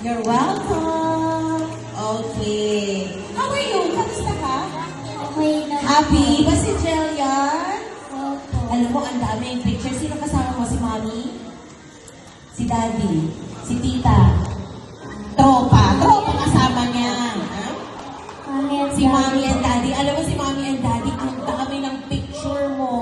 You're welcome. Okay. How are you? Kamusta ka? Okay na. Happy ba si Jillian? Opo. Alam mo, ang daming picture. Sino kasama mo? Si Mommy? Si Daddy? Si Tita? Tropa. Tropa kasama niya. Ha? Mami at Si Daddy. Mommy and Daddy. Alam mo, si Mommy and Daddy, ang dami ng picture mo.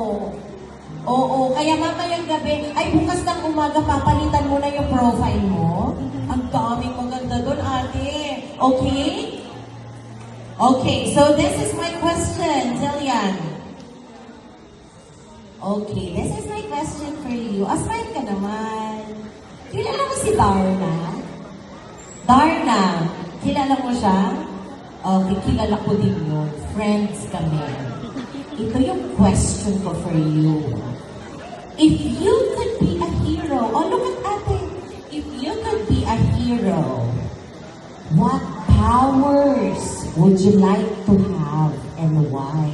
Oo, kaya mamayang gabi, ay bukas ng umaga, papalitan mo na yung profile mo. Ang daming maganda doon, ate. Okay? Okay, so this is my question, Jillian. Okay, this is my question for you. Aside ka naman. Kilala mo si Darna? Darna, kilala mo siya? Okay, kilala ko din yun. Friends kami. Ito yung question ko for you. If you could be a hero, oh look at ate. If you could be a hero, what powers would you like to have and why?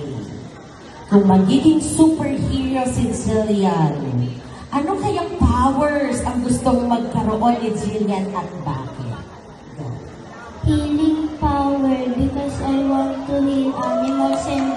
Kung magiging superhero si Jillian, ano kayang powers ang gustong magkaroon ni Jillian at bakit? Go. Healing power because I want to heal animals and